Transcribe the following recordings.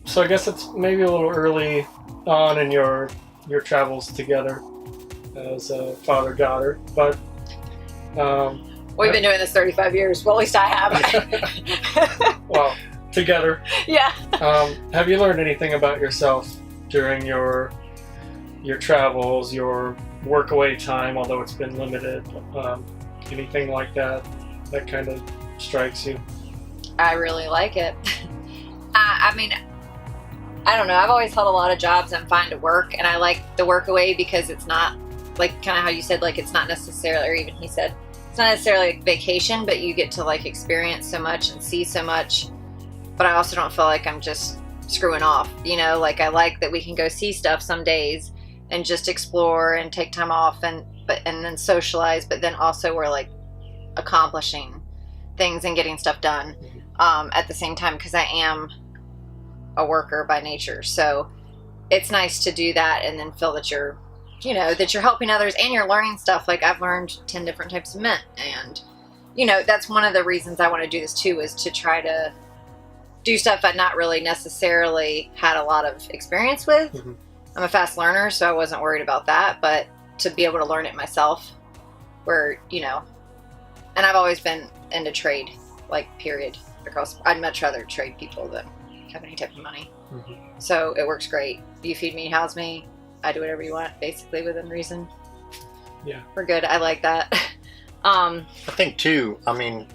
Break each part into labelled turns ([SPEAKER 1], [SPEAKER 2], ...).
[SPEAKER 1] So I guess it's maybe a little early on in your travels together as a father-daughter, but
[SPEAKER 2] we've been doing this 35 years. Well, at least I have.
[SPEAKER 1] well, together.
[SPEAKER 2] Yeah.
[SPEAKER 1] Have you learned anything about yourself during your travels, your workaway time, although it's been limited? Anything like that kind of strikes you?
[SPEAKER 2] I really like it. I mean, I don't know. I've always held a lot of jobs. I'm fine to work, and I like the work away because it's not like kind of how you said, like it's not necessarily, or even he said, it's not necessarily a vacation, but you get to like experience so much and see so much. But I also don't feel like I'm just screwing off, you know, like I like that we can go see stuff some days and just explore and take time off and then socialize, but then also we're like accomplishing things and getting stuff done at the same time, because I am a worker by nature. So it's nice to do that and then feel that you're, you know, that you're helping others and you're learning stuff. Like I've learned 10 different types of mint, and you know, that's one of the reasons I want to do this too, is to try to do stuff I'd not really necessarily had a lot of experience with. I'm a fast learner, so I wasn't worried about that, but to be able to learn it myself, where, you know, and I've always been into trade, like period, because I'd much rather trade people than have any type of money. So it works great. You feed me, house me, I do whatever you want, basically within reason.
[SPEAKER 1] Yeah,
[SPEAKER 2] we're good. I like that.
[SPEAKER 3] I think too, I mean,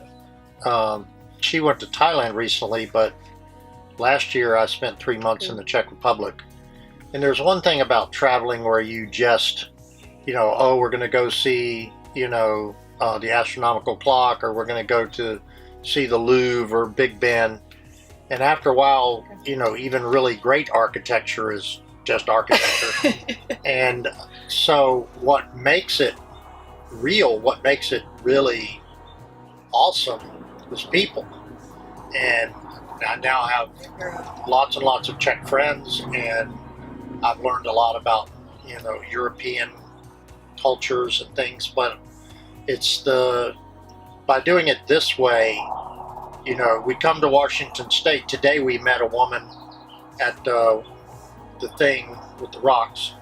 [SPEAKER 3] she went to Thailand recently, but last year I spent 3 months in the Czech Republic. And there's one thing about traveling where you just, you know, oh, we're going to go see, you know, the astronomical clock, or we're going to go to see the Louvre or Big Ben. And after a while, you know, even really great architecture is just architecture. And so what makes it real, what makes it really awesome is people. And I now have lots and lots of Czech friends, and I've learned a lot about, you know, European cultures and things, but it's by doing it this way, you know, we come to Washington State. Today we met a woman at the thing with the rocks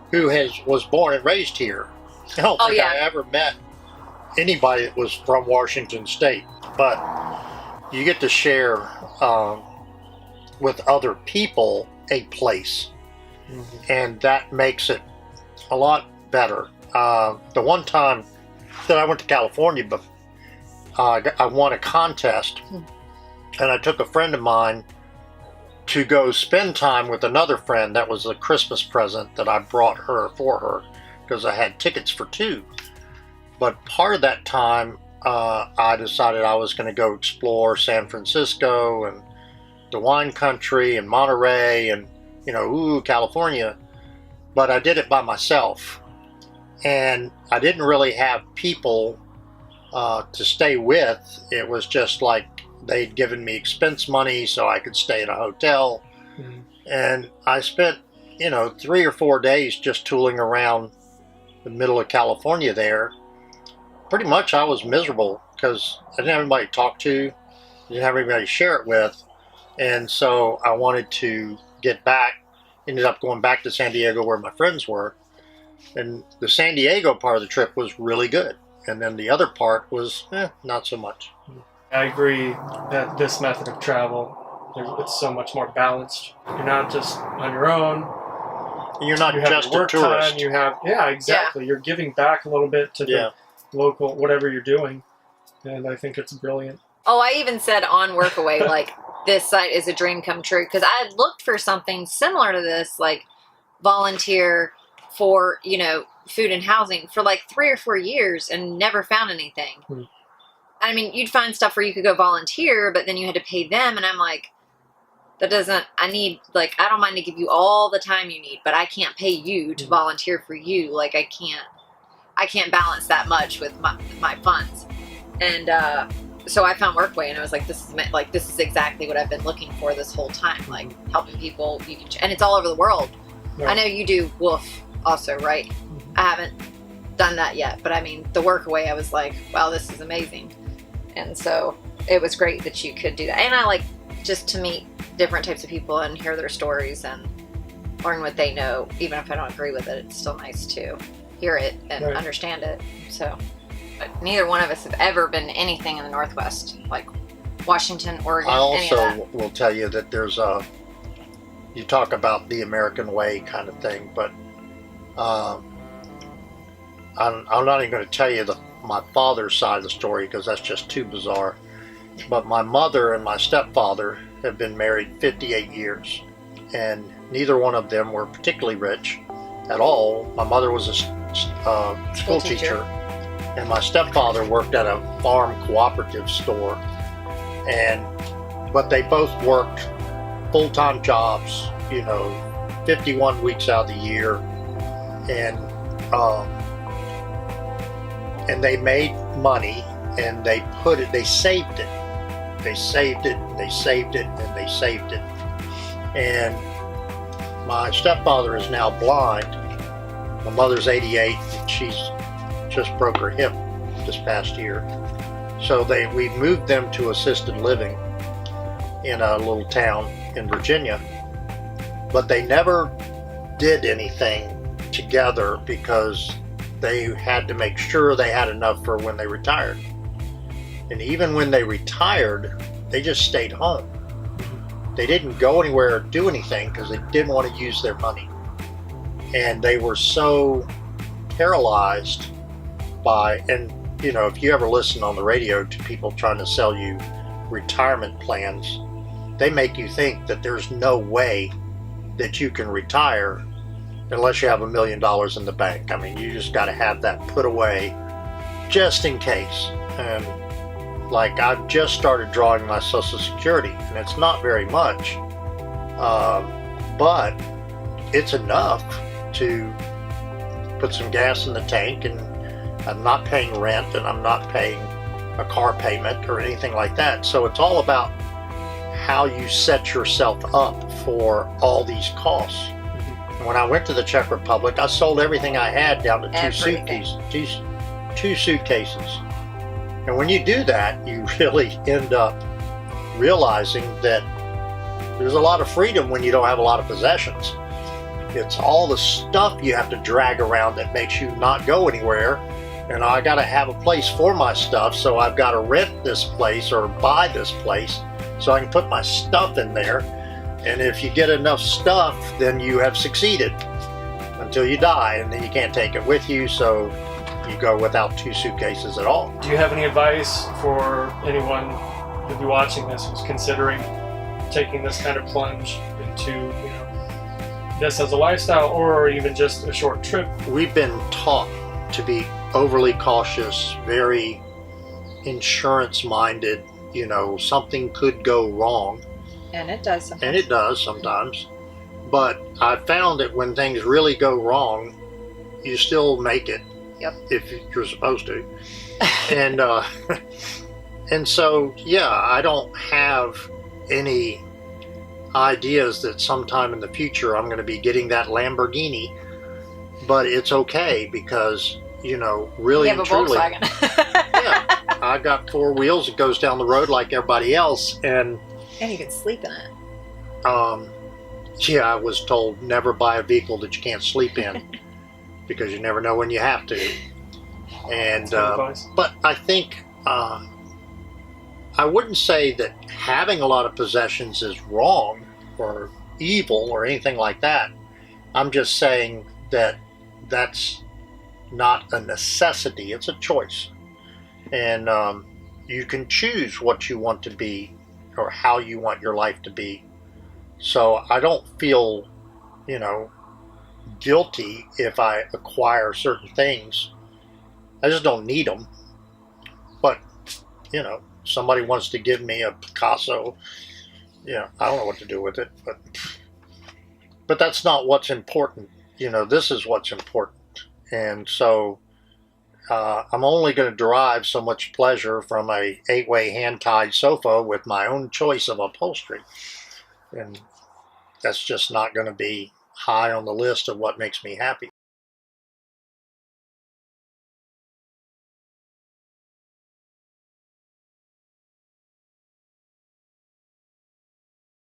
[SPEAKER 3] who was born and raised here. I don't think I ever met anybody that was from Washington State, but you get to share with other people a place, and that makes it a lot better. The one time that I went to California, but I won a contest, and I took a friend of mine to go spend time with another friend. That was a Christmas present that I brought her for her, because I had tickets for 2. But part of that time, I decided I was going to go explore San Francisco and the wine country and Monterey and, you know, California. But I did it by myself, and I didn't really have people to stay with. It was just like they'd given me expense money so I could stay at a hotel. And I spent, you know, 3 or 4 days just tooling around the middle of California there. Pretty much I was miserable because I didn't have anybody to talk to, didn't have anybody to share it with. And so I wanted to get back, ended up going back to San Diego where my friends were. And the San Diego part of the trip was really good. And then the other part was not so much.
[SPEAKER 1] I agree that this method of travel, it's so much more balanced. You're not just on your own.
[SPEAKER 3] You're not just a tourist.
[SPEAKER 1] Time, you have, exactly. You're giving back a little bit to the local, whatever you're doing. And I think it's brilliant.
[SPEAKER 2] Oh, I even said on Workaway, like, this site is a dream come true. Because I had looked for something similar to this, like volunteer for, you know, food and housing for like 3 or 4 years and never found anything. I mean, you'd find stuff where you could go volunteer, but then you had to pay them. And I'm like, I don't mind to give you all the time you need, but I can't pay you to volunteer for you. Like I can't balance that much with my funds. And, so I found Workaway, and I was like, this is exactly what I've been looking for this whole time. Like helping people, and it's all over the world. Right. I know you do Wolf also, right? I haven't done that yet, but I mean, the Workaway, I was like, wow, this is amazing. And so it was great that you could do that. And I like just to meet different types of people and hear their stories and learn what they know. Even if I don't agree with it, it's still nice to hear it and
[SPEAKER 1] Right.
[SPEAKER 2] understand it. So, but neither one of us have ever been anything in the Northwest, like Washington, Oregon,
[SPEAKER 3] I
[SPEAKER 2] any of that.
[SPEAKER 3] also will tell you that there's you talk about the American way kind of thing, but I'm not even going to tell you my father's side of the story because that's just too bizarre. But my mother and my stepfather have been married 58 years, and neither one of them were particularly rich at all. My mother was a school teacher, and my stepfather worked at a farm cooperative store. But they both worked full-time jobs, 51 weeks out of the year, and they made money, and they saved it. They saved it, they saved it, and they saved it. And my stepfather is now blind. My mother's 88, and she's just broke her hip this past year. So we moved them to assisted living in a little town in Virginia. But they never did anything together because they had to make sure they had enough for when they retired. And even when they retired, they just stayed home. They didn't go anywhere or do anything because they didn't want to use their money. And they were so paralyzed if you ever listen on the radio to people trying to sell you retirement plans, they make you think that there's no way that you can retire unless you have $1 million in the bank. I mean, you just got to have that put away just in case. And like, I've just started drawing my Social Security, and it's not very much, but it's enough to put some gas in the tank, and I'm not paying rent, and I'm not paying a car payment or anything like that. So it's all about how you set yourself up for all these costs. When I went to the Czech Republic, I sold everything I had down to two suitcases. And when you do that, you really end up realizing that there's a lot of freedom when you don't have a lot of possessions. It's all the stuff you have to drag around that makes you not go anywhere. And I got to have a place for my stuff, so I've got to rent this place or buy this place so I can put my stuff in there. And if you get enough stuff, then you have succeeded until you die, and then you can't take it with you, so you go without two suitcases at all.
[SPEAKER 1] Do you have any advice for anyone who'd be watching this who's considering taking this kind of plunge into, this as a lifestyle or even just a short trip?
[SPEAKER 3] We've been taught to be overly cautious, very insurance-minded. Something could go wrong.
[SPEAKER 2] And it does sometimes.
[SPEAKER 3] And it does sometimes. But I found that when things really go wrong, you still make it.
[SPEAKER 2] Yep.
[SPEAKER 3] If you're supposed to. And and so, yeah, I don't have any ideas that sometime in the future I'm going to be getting that Lamborghini. But it's okay because, really
[SPEAKER 2] You have
[SPEAKER 3] and
[SPEAKER 2] a
[SPEAKER 3] truly.
[SPEAKER 2] Volkswagen.
[SPEAKER 3] Yeah, I got 4 wheels. It goes down the road like everybody else. And
[SPEAKER 2] And you can sleep in it.
[SPEAKER 3] yeah, I was told never buy a vehicle that you can't sleep in because you never know when you have to. And
[SPEAKER 1] That's good advice.
[SPEAKER 3] but I think I wouldn't say that having a lot of possessions is wrong or evil or anything like that. I'm just saying that that's not a necessity. It's a choice. And you can choose what you want to be or how you want your life to be. So I don't feel, guilty if I acquire certain things. I just don't need them. But, somebody wants to give me a Picasso, I don't know what to do with it. But that's not what's important. This is what's important. And so I'm only going to derive so much pleasure from a 8-way hand-tied sofa with my own choice of upholstery. And that's just not going to be high on the list of what makes me happy.